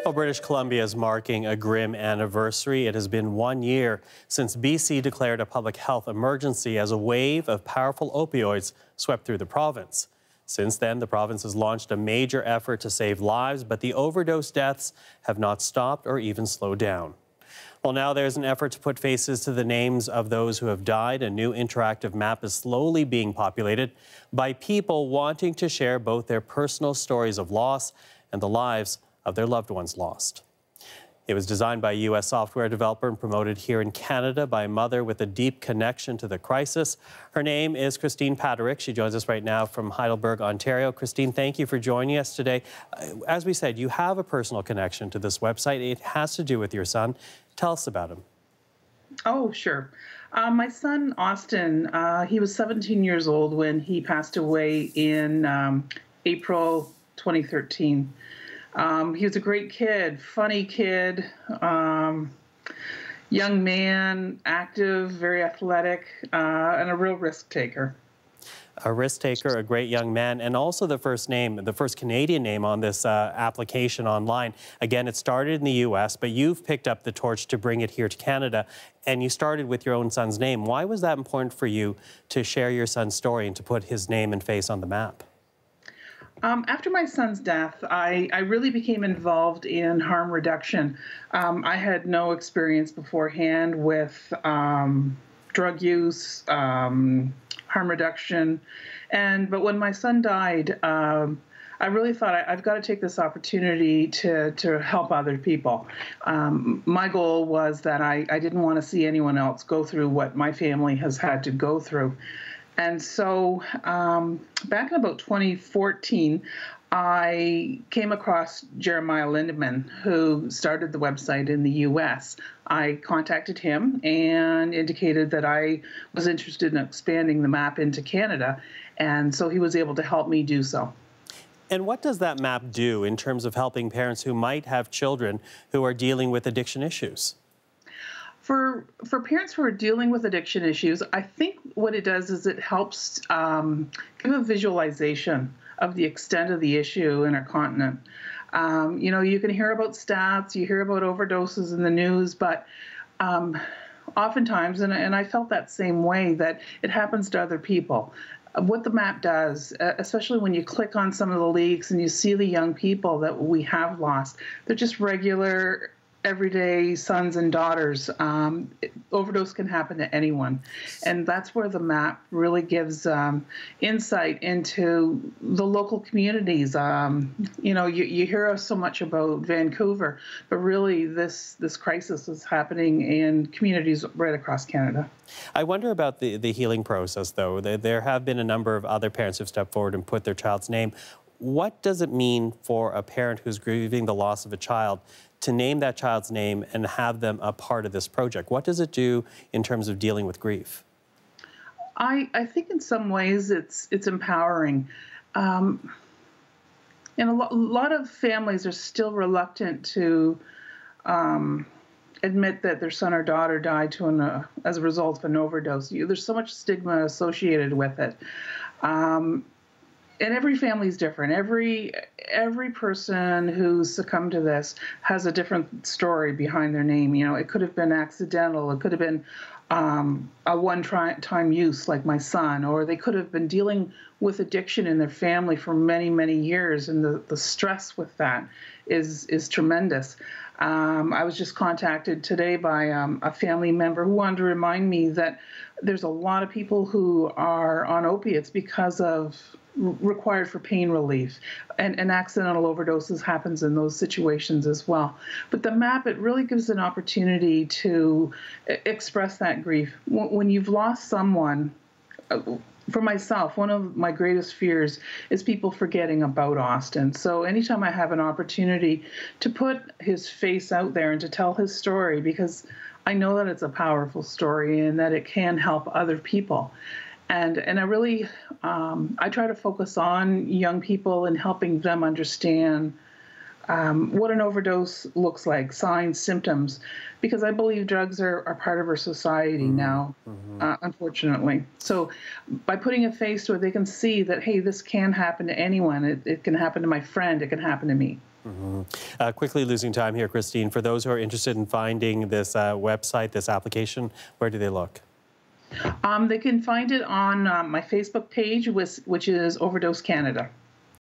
Well, British Columbia is marking a grim anniversary. It has been 1 year since BC declared a public health emergency as a wave of powerful opioids swept through the province. Since then, the province has launched a major effort to save lives, but the overdose deaths have not stopped or even slowed down. Well, now there's an effort to put faces to the names of those who have died. A new interactive map is slowly being populated by people wanting to share both their personal stories of loss and the lives of their loved ones lost. It was designed by a U.S. software developer and promoted here in Canada by a mother with a deep connection to the crisis. Her name is Christine Paterick. She joins us right now from Heidelberg, Ontario. Christine, thank you for joining us today. As we said, you have a personal connection to this website. It has to do with your son. Tell us about him. Oh, sure. My son, Austin, he was 17 years old when he passed away in April 2013. He was a great kid, funny kid, young man, active, very athletic, and a real risk taker. A risk taker, a great young man, and also the first Canadian name on this application online. Again, it started in the U.S., but you've picked up the torch to bring it here to Canada, and you started with your own son's name. Why was that important for you to share your son's story and to put his name and face on the map? After my son's death, I really became involved in harm reduction. I had no experience beforehand with drug use, harm reduction, but when my son died, I really thought I've got to take this opportunity to help other people. My goal was that I didn't want to see anyone else go through what my family has had to go through. And so back in about 2014, I came across Jeremiah Lindeman, who started the website in the U.S. I contacted him and indicated that I was interested in expanding the map into Canada, and so he was able to help me do so. And what does that map do in terms of helping parents who might have children who are dealing with addiction issues? For parents who are dealing with addiction issues, I think what it does is it helps give a visualization of the extent of the issue in our continent. You know, you can hear about stats, you hear about overdoses in the news, but oftentimes, and I felt that same way, that it happens to other people. What the map does, especially when you click on some of the leaks and you see the young people that we have lost, they're just regular, everyday sons and daughters. Overdose can happen to anyone. And that's where the map really gives insight into the local communities. You know, you hear so much about Vancouver, but really this crisis is happening in communities right across Canada. I wonder about the healing process, though. There have been a number of other parents who've stepped forward and put their child's name. What does it mean for a parent who's grieving the loss of a child to name that child's name and have them a part of this project? What does it do in terms of dealing with grief? I think in some ways it's empowering. And a lot of families are still reluctant to admit that their son or daughter died as a result of an overdose. There's so much stigma associated with it. And every family is different. Every person who's succumbed to this has a different story behind their name. You know, it could have been accidental. It could have been a one-time use, like my son, or they could have been dealing with addiction in their family for many, many years, and the stress with that is tremendous. I was just contacted today by a family member who wanted to remind me that there's a lot of people who are on opiates because of required for pain relief, and accidental overdoses happens in those situations as well. But the map, it really gives an opportunity to express that grief. When you've lost someone, for myself, one of my greatest fears is people forgetting about Austin. So anytime I have an opportunity to put his face out there and to tell his story, because I know that it's a powerful story and that it can help other people. And I really, I try to focus on young people and helping them understand what an overdose looks like, signs, symptoms, because I believe drugs are part of our society now, unfortunately. So by putting a face to it, they can see that, hey, this can happen to anyone. It can happen to my friend. It can happen to me. Quickly losing time here, Christine. For those who are interested in finding this website, this application, where do they look? They can find it on my Facebook page, which is Overdose Canada.